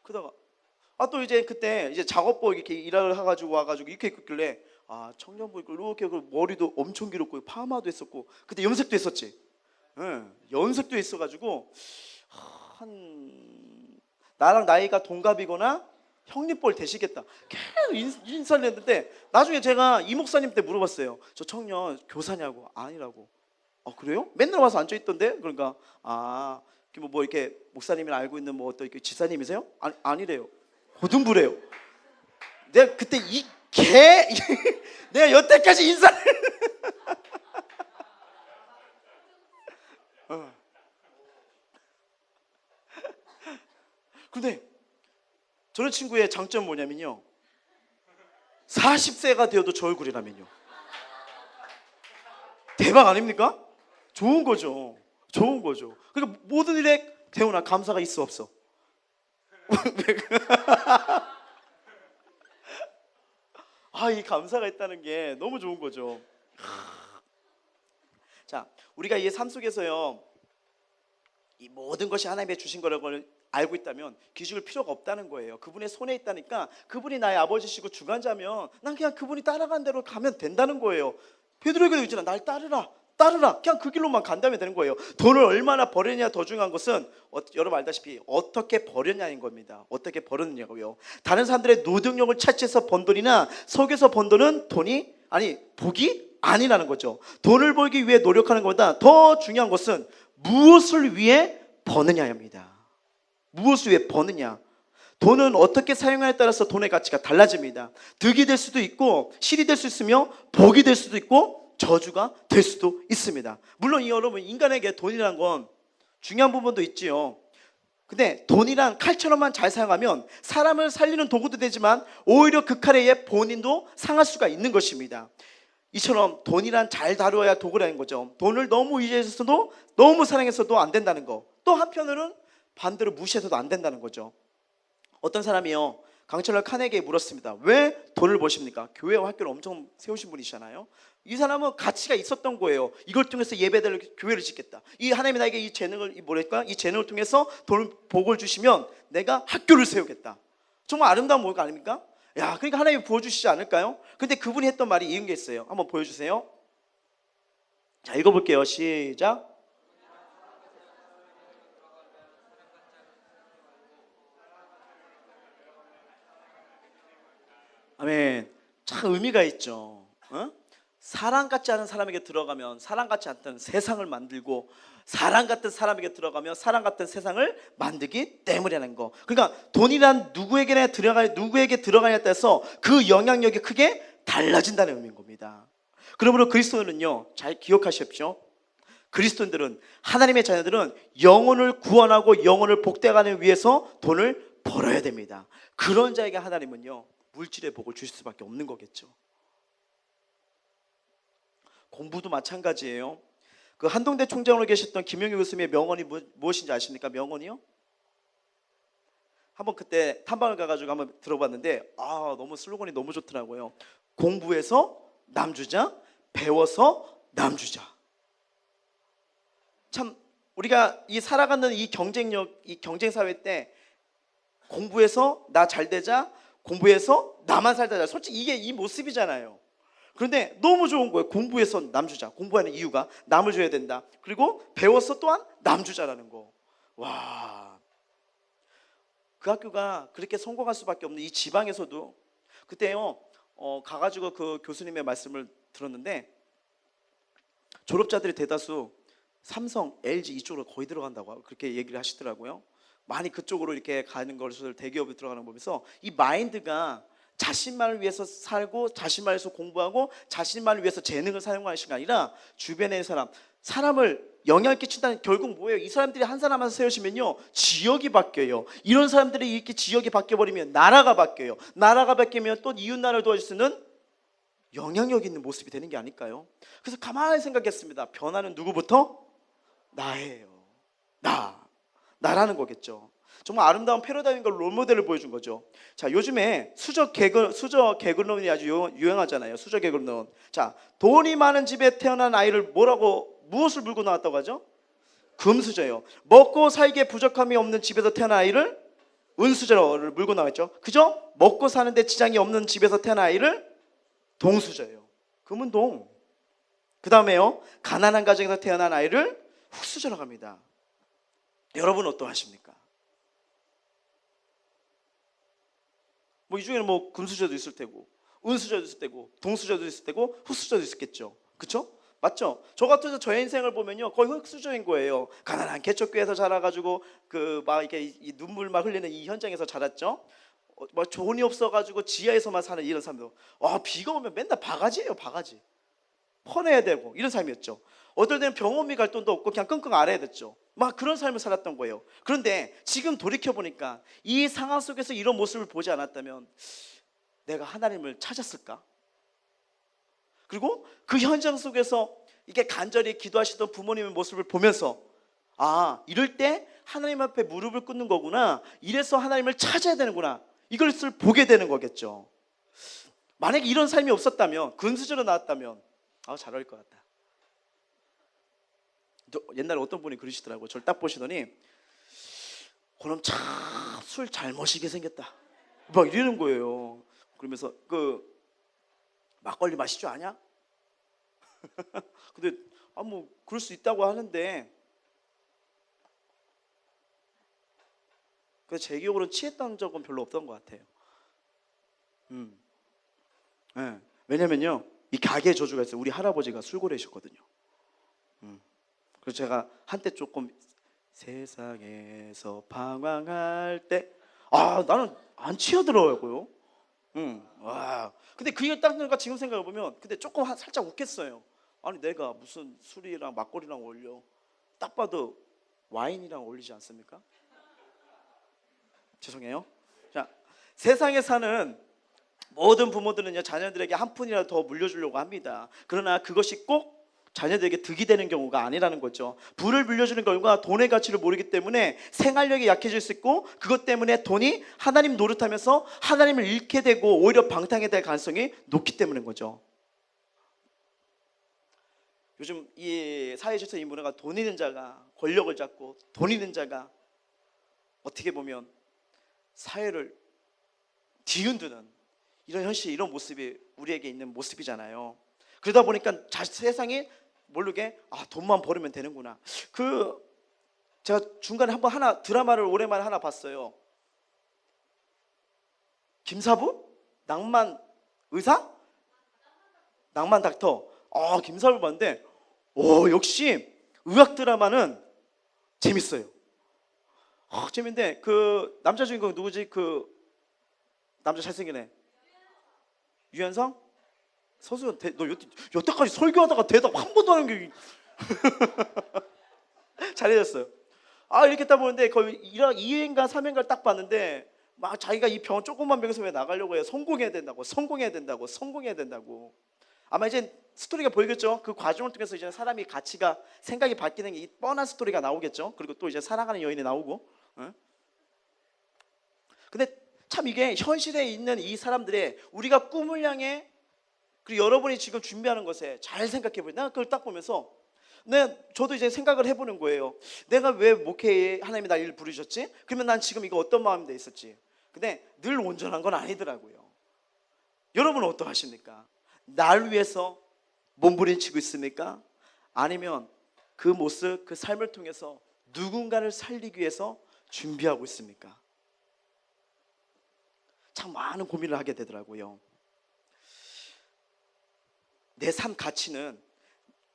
그러다가 또 이제 그때 이제 작업복 이렇게 일하러 가지고 와가지고 이렇게 입고 있길래 청년복 입고 이렇게 머리도 엄청 길었고 파마도 했었고 그때 염색도 했었지. 염색도 했어가지고 나랑 나이가 동갑이거나 형님 뻘 되시겠다. 계속 인사를 했는데 나중에 제가 이 목사님 때 물어봤어요. 저 청년 교사냐고. 아니라고. 그래요? 맨날 와서 앉아 있던데. 그러니까 뭐 이렇게 목사님이랑 알고 있는 뭐 어떤 지사님이세요? 아니래요. 고등부래요. 내가 그때 내가 여태까지 인사를 근데 저런 친구의 장점은 뭐냐면요, 40세가 되어도 저 얼굴이라면요. 대박 아닙니까? 좋은 거죠. 좋은 거죠. 그러니까 모든 일에 태훈아 감사가 있어 없어? 이 감사가 있다는 게 너무 좋은 거죠. 자, 우리가 이 삶 속에서요, 이 모든 것이 하나님의 주신 거라고 알고 있다면 기죽을 필요가 없다는 거예요. 그분의 손에 있다니까. 그분이 나의 아버지시고 주관자면 난 그냥 그분이 따라간 대로 가면 된다는 거예요. 베드로에게도 있잖아. 날 따르라. 그냥 그 길로만 간다면 되는 거예요. 돈을 얼마나 버렸냐 더 중요한 것은 여러분 알다시피 어떻게 버렸냐인 겁니다. 어떻게 버렸냐고요. 다른 사람들의 노동력을 차치해서 번 돈이나 속여서 번 돈은 복이 아니라는 거죠. 돈을 벌기 위해 노력하는 것보다 더 중요한 것은 무엇을 위해 버느냐입니다. 무엇을 위해 버느냐. 돈은 어떻게 사용하냐에 따라서 돈의 가치가 달라집니다. 득이 될 수도 있고 실이 될 수 있으며 복이 될 수도 있고 저주가 될 수도 있습니다. 물론 여러분 인간에게 돈이란 건 중요한 부분도 있지요. 근데 돈이란 칼처럼만 잘 사용하면 사람을 살리는 도구도 되지만 오히려 그 칼에 의해 본인도 상할 수가 있는 것입니다. 이처럼 돈이란 잘 다루어야 도구라는 거죠. 돈을 너무 의지해서도 너무 사랑해서도 안 된다는 거. 또 한편으로는 반대로 무시해서도 안 된다는 거죠. 어떤 사람이요, 강철러 카네기에 물었습니다. 왜 돈을 버십니까? 교회와 학교를 엄청 세우신 분이잖아요. 이 사람은 가치가 있었던 거예요. 이걸 통해서 예배드릴 교회를 짓겠다. 이 하나님이 나에게 이 재능을 통해서 복을 주시면 내가 학교를 세우겠다. 정말 아름다운 모습 아닙니까? 그러니까 하나님이 부어주시지 않을까요? 근데 그분이 했던 말이 이런 게 있어요. 한번 보여주세요. 자, 읽어볼게요. 시작. 아멘. 참 의미가 있죠. 사랑 같지 않은 사람에게 들어가면 사랑 같지 않던 세상을 만들고, 사랑 같은 사람에게 들어가면 사랑 같은 세상을 만들기 때문이라는 거. 그러니까 돈이란 누구에게 들어가냐에 따라서 그 영향력이 크게 달라진다는 의미인 겁니다. 그러므로 그리스도인은요, 잘 기억하십시오. 그리스도인들은, 하나님의 자녀들은 영혼을 구원하고 영혼을 복되가는 위해서 돈을 벌어야 됩니다. 그런 자에게 하나님은요, 물질의 복을 주실 수밖에 없는 거겠죠. 공부도 마찬가지예요. 그 한동대 총장으로 계셨던 김영희 교수님의 명언이 무엇인지 아십니까? 명언이요? 한번 그때 탐방을 가가지고 한번 들어봤는데 너무 슬로건이 너무 좋더라고요. 공부해서 남주자, 배워서 남주자. 참 우리가 이 살아가는 이 경쟁 사회 때 공부해서 나 잘 되자, 공부해서 나만 살자. 솔직히 이게 이 모습이잖아요. 그런데 너무 좋은 거예요. 공부해서 남주자. 공부하는 이유가 남을 줘야 된다. 그리고 배워서 또한 남주자라는 거. 와, 그 학교가 그렇게 성공할 수밖에 없는 이 지방에서도 그때요, 가가지고 그 교수님의 말씀을 들었는데, 졸업자들이 대다수 삼성, LG 이쪽으로 거의 들어간다고 그렇게 얘기를 하시더라고요. 많이 그쪽으로 이렇게 가는 것을 대기업에 들어가는 거 보면서 이 마인드가 자신만을 위해서 살고 자신만을 위해서 공부하고 자신만을 위해서 재능을 사용하는 것이 아니라 주변의 사람을 영향을 끼친다는, 결국 뭐예요? 이 사람들이 한 사람 한 세우시면요, 지역이 바뀌어요. 이런 사람들이 이렇게 지역이 바뀌어버리면 나라가 바뀌어요. 나라가 바뀌면 또 이웃 나라를 도와줄 수 있는 영향력 있는 모습이 되는 게 아닐까요? 그래서 가만히 생각했습니다. 변화는 누구부터? 나예요. 나라는 거겠죠. 정말 아름다운 패러다임과 롤모델을 보여준 거죠. 자, 요즘에 수저 개그론이 아주 유행하잖아요. 수저 개그론. 자, 돈이 많은 집에 태어난 아이를 무엇을 물고 나왔다고 하죠? 금수저예요. 먹고 살기에 부족함이 없는 집에서 태어난 아이를 은수저를 물고 나왔죠. 그죠? 먹고 사는데 지장이 없는 집에서 태어난 아이를 동수저예요. 금은동. 그 다음에요, 가난한 가정에서 태어난 아이를 흙수저라고 합니다. 여러분 어떠하십니까? 뭐 이 중에는 뭐 금수저도 있을 테고, 은수저도 있을 테고, 동수저도 있을 테고, 흙수저도 있었겠죠. 그렇죠? 맞죠? 저 같은 저의 인생을 보면요, 거의 흙수저인 거예요. 가난한 개척교회에서 자라가지고 그 막 이렇게 이 눈물 막 흘리는 이 현장에서 자랐죠. 뭐 돈이 없어가지고 지하에서만 사는 이런 사람들. 비가 오면 맨날 바가지예요, 바가지. 퍼내야 되고 이런 삶이었죠. 어떨 때는 병원비 갈 돈도 없고 그냥 끙끙 앓아야 됐죠. 막 그런 삶을 살았던 거예요. 그런데 지금 돌이켜 보니까 이 상황 속에서 이런 모습을 보지 않았다면 내가 하나님을 찾았을까? 그리고 그 현장 속에서 이게 간절히 기도하시던 부모님의 모습을 보면서 이럴 때 하나님 앞에 무릎을 꿇는 거구나, 이래서 하나님을 찾아야 되는구나, 이것을 보게 되는 거겠죠. 만약에 이런 삶이 없었다면, 근수저로 나왔다면 잘 어울릴 것 같다. 옛날에 어떤 분이 그러시더라고요. 저를 딱 보시더니 그럼 참 술 잘 마시게 생겼다 막 이러는 거예요. 그러면서 막걸리 마실 줄 아냐? 근데 뭐 그럴 수 있다고 하는데, 제 기억으로는 취했던 적은 별로 없던 것 같아요. 네. 왜냐면요, 이 가게에 저주가 있어요. 우리 할아버지가 술고래셨거든요. 그래서 제가 한때 조금 세상에서 방황할 때 나는 안 취하더라고요. 근데 그게 딱 내가 지금 생각해보면 근데 조금 살짝 웃겠어요. 아니 내가 무슨 술이랑 막걸리랑 어울려? 딱 봐도 와인이랑 어울리지 않습니까? 죄송해요. 자, 세상에 사는 모든 부모들은요, 자녀들에게 한 푼이라도 더 물려주려고 합니다. 그러나 그것이 꼭 자녀들에게 득이 되는 경우가 아니라는 거죠. 부를 물려주는 경우가 돈의 가치를 모르기 때문에 생활력이 약해질 수 있고, 그것 때문에 돈이 하나님 노릇하면서 하나님을 잃게 되고 오히려 방탕하게 될 가능성이 높기 때문인 거죠. 요즘 이 사회에서 이 문화가 돈 있는 자가 권력을 잡고 돈 있는 자가 어떻게 보면 사회를 뒤흔드는 이런 현실, 이런 모습이 우리에게 있는 모습이잖아요. 그러다 보니까 세상이 모르게 돈만 벌으면 되는구나. 제가 중간에 한번 드라마를 오랜만에 하나 봤어요. 김사부? 낭만 의사? 낭만 닥터. 김사부 봤는데 역시 의학 드라마는 재밌어요. 재밌는데 그 남자 주인공 누구지? 그 남자 잘생긴 애 유연성? 서수연, 너 여태까지 설교하다가 대답 한 번도 안 하는 게 잘해졌어요. 이렇게 딱 보는데 거의 2회인가 3회인가를 딱 봤는데 막 자기가 이 조그만 병에서 왜 나가려고 해요. 성공해야 된다고. 아마 이제 스토리가 보이겠죠. 그 과정을 통해서 이제 사람이 가치가, 생각이 바뀌는 게 뻔한 스토리가 나오겠죠. 그리고 또 이제 사랑하는 여인이 나오고. 근데 참 이게 현실에 있는 이 사람들의, 우리가 꿈을 향해, 그리고 여러분이 지금 준비하는 것에 잘 생각해 보세요. 내가 그걸 딱 보면서 저도 이제 생각을 해보는 거예요. 내가 왜 목회에 하나님이 날 일 부르셨지? 그러면 난 지금 이거 어떤 마음이 돼 있었지? 근데 늘 온전한 건 아니더라고요. 여러분은 어떠하십니까? 날 위해서 몸부림치고 있습니까? 아니면 그 모습, 그 삶을 통해서 누군가를 살리기 위해서 준비하고 있습니까? 참 많은 고민을 하게 되더라고요. 내 삶 가치는,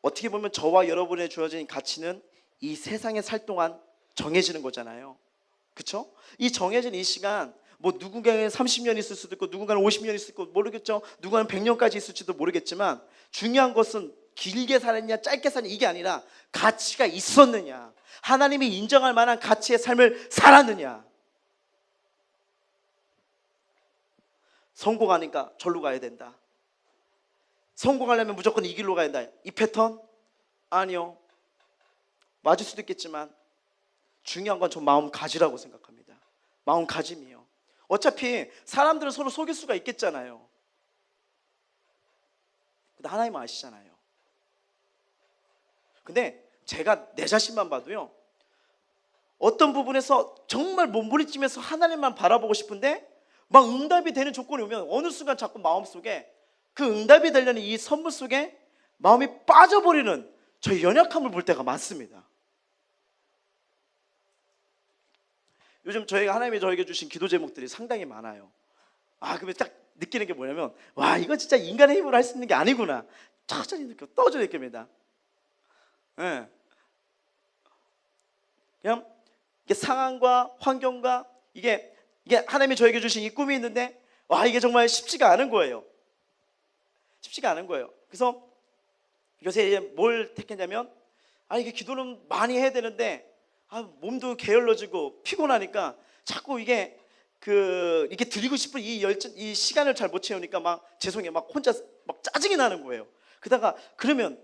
어떻게 보면 저와 여러분에 주어진 가치는 이 세상에 살 동안 정해지는 거잖아요. 그렇죠? 이 정해진 이 시간, 뭐 누군가는 30년 있을 수도 있고 누군가는 50년 있을 수도 있고 모르겠죠. 누군가는 100년까지 있을지도 모르겠지만, 중요한 것은 길게 살았냐 짧게 살았냐 이게 아니라 가치가 있었느냐, 하나님이 인정할 만한 가치의 삶을 살았느냐. 성공하니까 절로 가야 된다, 성공하려면 무조건 이 길로 가야 된다, 이 패턴? 아니요. 맞을 수도 있겠지만 중요한 건 전 마음가짐이라고 생각합니다. 마음가짐이요. 어차피 사람들은 서로 속일 수가 있겠잖아요. 근데 하나님은 아시잖아요. 근데 제가 내 자신만 봐도요, 어떤 부분에서 정말 몸부림치면서 하나님만 바라보고 싶은데 막 응답이 되는 조건이 오면 어느 순간 자꾸 마음속에 그 응답이 되려는 이 선물 속에 마음이 빠져버리는 저희 연약함을 볼 때가 많습니다. 요즘 하나님이 저에게 주신 기도 제목들이 상당히 많아요. 그러면 딱 느끼는 게 뭐냐면, 와, 이건 진짜 인간의 힘으로 할 수 있는 게 아니구나. 천천히 떠져 느낍니다. 예. 그냥 이게 상황과 환경과 이게 하나님이 저에게 주신 이 꿈이 있는데, 와, 이게 정말 쉽지가 않은 거예요. 쉽지가 않은 거예요. 그래서 요새 이제 뭘 택했냐면, 이게 기도는 많이 해야 되는데, 몸도 게을러지고 피곤하니까 자꾸 이게 드리고 싶은 이 열정, 이 시간을 잘 못 채우니까 막 죄송해요, 막 혼자 막 짜증이 나는 거예요. 그러면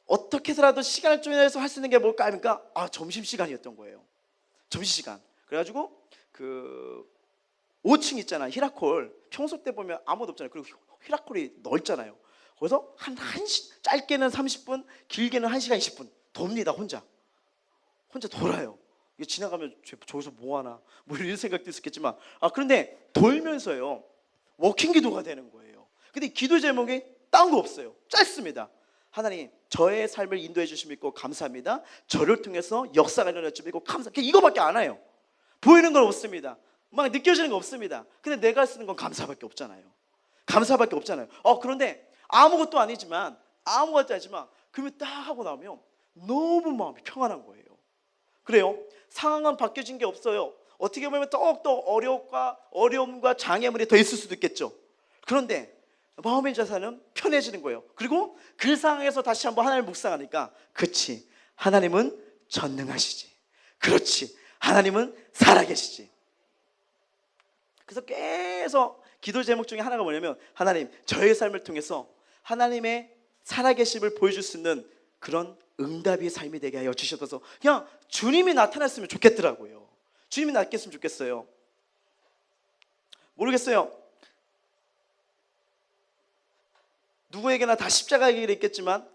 어떻게 해서라도 시간을 쪼개서 할 수 있는 게 뭘까 하니까 점심 시간이었던 거예요. 점심 시간. 그래가지고 5층 있잖아, 히라콜. 평소 때 보면 아무도 없잖아요. 그리고 히라콜이 넓잖아요. 그래서 짧게는 30분, 길게는 1시간 20분 돕니다. 혼자 돌아요. 이게 지나가면 저기서 뭐하나 뭐 이런 생각도 있었겠지만, 그런데 돌면서요 워킹 기도가 되는 거예요. 근데 기도 제목이 딴 거 없어요. 짧습니다. 하나님, 저의 삶을 인도해 주심 믿고 감사합니다. 저를 통해서 역사가 일어날 줄 믿고 감사합니다. 이거밖에 안 해요. 보이는 건 없습니다. 막 느껴지는 거 없습니다. 근데 내가 쓰는 건 감사밖에 없잖아요. 그런데 아무것도 아니지만 그러면 딱 하고 나면 너무 마음이 평안한 거예요. 그래요. 상황은 바뀌어진 게 없어요. 어떻게 보면 더욱더 어려움과 장애물이 더 있을 수도 있겠죠. 그런데 마음의 자세는 편해지는 거예요. 그리고 그 상황에서 다시 한번 하나님을 묵상하니까, 그렇지, 하나님은 전능하시지. 그렇지, 하나님은 살아계시지. 그래서 계속 기도 제목 중에 하나가 뭐냐면, 하나님, 저의 삶을 통해서 하나님의 살아계심을 보여줄 수 있는 그런 응답의 삶이 되게 하여 주셔서, 그냥 주님이 나타났으면 좋겠더라고요. 주님이 나타났으면 좋겠어요. 모르겠어요. 누구에게나 다 십자가의 길이 있겠지만,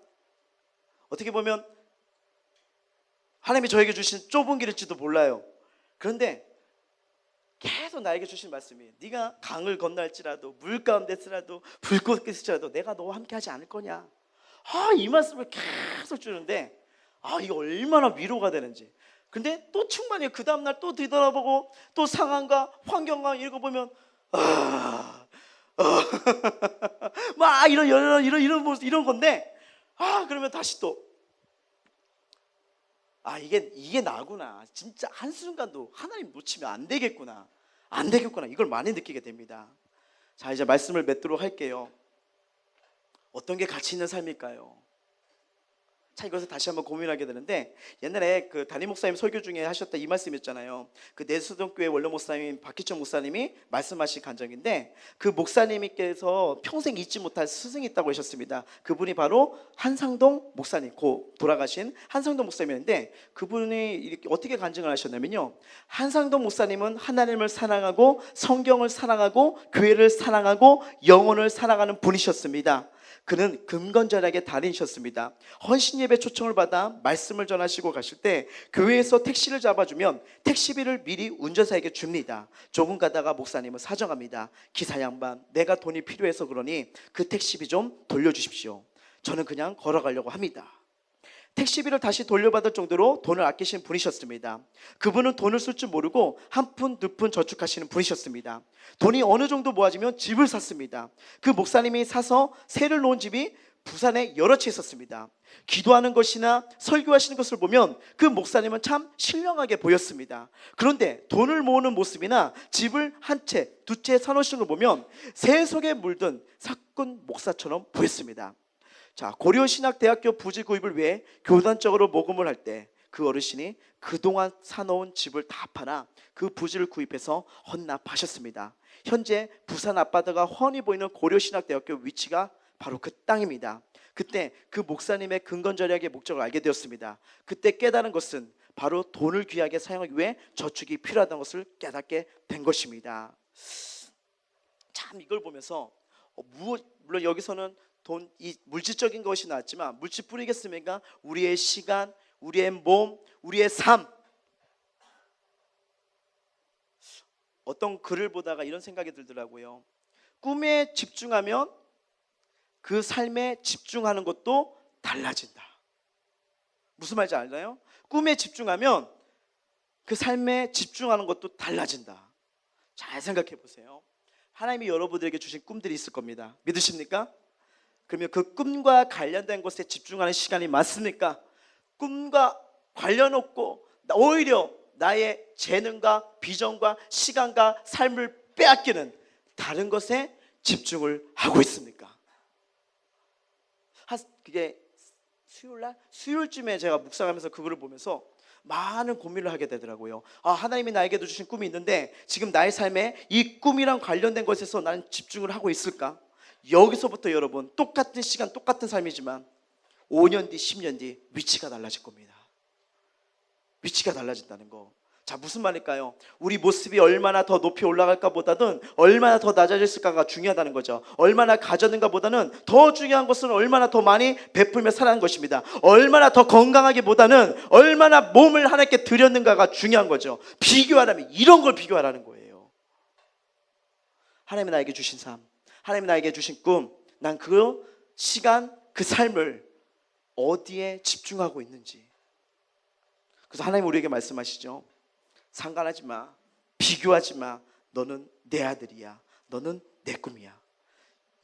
어떻게 보면 하나님이 저에게 주신 좁은 길일지도 몰라요. 그런데 계속 나에게 주신 말씀이, 네가 강을 건널지라도 물 가운데 있으라도 불꽃 있을지라도 내가 너와 함께 하지 않을 거냐. 이 말씀을 계속 주는데, 이게 얼마나 위로가 되는지. 근데 또 충만해요. 그 다음날 또 뒤돌아보고 또 상황과 환경과 읽어보면 막 이런 건데, 그러면 다시 또 이게 나구나. 진짜 한순간도 하나님 놓치면 안 되겠구나. 이걸 많이 느끼게 됩니다. 자, 이제 말씀을 맺도록 할게요. 어떤 게 가치 있는 삶일까요? 자, 이것을 다시 한번 고민하게 되는데, 옛날에 그 담임 목사님 설교 중에 하셨던 이 말씀 있잖아요. 그 내수동교회 원로 목사님 박희천 목사님이 말씀하신 간증인데, 그 목사님께서 평생 잊지 못할 스승이 있다고 하셨습니다. 그분이 바로 한상동 목사님, 돌아가신 한상동 목사님인데, 그분이 이렇게 어떻게 간증을 하셨냐면요, 한상동 목사님은 하나님을 사랑하고 성경을 사랑하고 교회를 사랑하고 영혼을 사랑하는 분이셨습니다. 그는 금건절약의 달인이셨습니다. 헌신예배 초청을 받아 말씀을 전하시고 가실 때 교회에서 택시를 잡아주면 택시비를 미리 운전사에게 줍니다. 조금 가다가 목사님은 사정합니다. 기사 양반, 내가 돈이 필요해서 그러니 그 택시비 좀 돌려주십시오. 저는 그냥 걸어가려고 합니다. 택시비를 다시 돌려받을 정도로 돈을 아끼신 분이셨습니다. 그분은 돈을 쓸 줄 모르고 한 푼, 두 푼 저축하시는 분이셨습니다. 돈이 어느 정도 모아지면 집을 샀습니다. 그 목사님이 사서 세를 놓은 집이 부산에 여러 채 있었습니다. 기도하는 것이나 설교하시는 것을 보면 그 목사님은 참 신령하게 보였습니다. 그런데 돈을 모으는 모습이나 집을 한 채, 두 채 사놓으시는 걸 보면 새 속에 물든 사꾼 목사처럼 보였습니다. 자, 고려신학대학교 부지 구입을 위해 교단적으로 모금을 할 때 그 어르신이 그동안 사놓은 집을 다 팔아 그 부지를 구입해서 헌납하셨습니다. 현재 부산 앞바다가 훤히 보이는 고려신학대학교 위치가 바로 그 땅입니다. 그때 그 목사님의 근건절약의 목적을 알게 되었습니다. 그때 깨달은 것은 바로 돈을 귀하게 사용하기 위해 저축이 필요하다는 것을 깨닫게 된 것입니다. 참, 이걸 보면서 물론 여기서는 돈, 이 물질적인 것이 나왔지만 물질뿐이겠습니까? 우리의 시간, 우리의 몸, 우리의 삶. 어떤 글을 보다가 이런 생각이 들더라고요. 꿈에 집중하면 그 삶에 집중하는 것도 달라진다. 무슨 말인지 알나요? 꿈에 집중하면 그 삶에 집중하는 것도 달라진다. 잘 생각해 보세요. 하나님이 여러분들에게 주신 꿈들이 있을 겁니다. 믿으십니까? 그러면 그 꿈과 관련된 것에 집중하는 시간이 많습니까? 꿈과 관련 없고 오히려 나의 재능과 비전과 시간과 삶을 빼앗기는 다른 것에 집중을 하고 있습니까? 그게 수요일쯤에 제가 묵상하면서 그거를 보면서 많은 고민을 하게 되더라고요. 하나님이 나에게도 주신 꿈이 있는데 지금 나의 삶에 이 꿈이랑 관련된 것에서 나는 집중을 하고 있을까? 여기서부터 여러분, 똑같은 시간 똑같은 삶이지만 5년 뒤 10년 뒤 위치가 달라질 겁니다. 위치가 달라진다는 거. 자, 무슨 말일까요? 우리 모습이 얼마나 더 높이 올라갈까 보다는 얼마나 더 낮아졌을까가 중요하다는 거죠. 얼마나 가졌는가 보다는 더 중요한 것은 얼마나 더 많이 베풀며 살아가는 것입니다. 얼마나 더 건강하기보다는 얼마나 몸을 하나님께 드렸는가가 중요한 거죠. 비교하라면 이런 걸 비교하라는 거예요. 하나님이 나에게 주신 삶, 하나님이 나에게 주신 꿈, 난 그 시간, 그 삶을 어디에 집중하고 있는지. 그래서 하나님 우리에게 말씀하시죠. 상관하지 마, 비교하지 마. 너는 내 아들이야. 너는 내 꿈이야.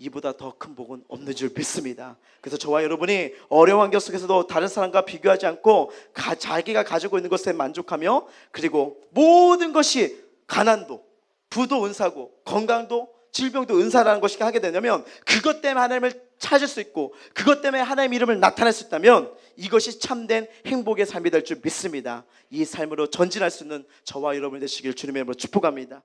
이보다 더 큰 복은 없는 줄 믿습니다. 그래서 저와 여러분이 어려운 환경 속에서도 다른 사람과 비교하지 않고 자기가 가지고 있는 것에 만족하며, 그리고 모든 것이 가난도, 부도 은사고 건강도 질병도 은사라는 것이 하게 되냐면, 그것 때문에 하나님을 찾을 수 있고 그것 때문에 하나님의 이름을 나타낼 수 있다면 이것이 참된 행복의 삶이 될 줄 믿습니다. 이 삶으로 전진할 수 있는 저와 여러분 되시길 주님의 이름으로 축복합니다.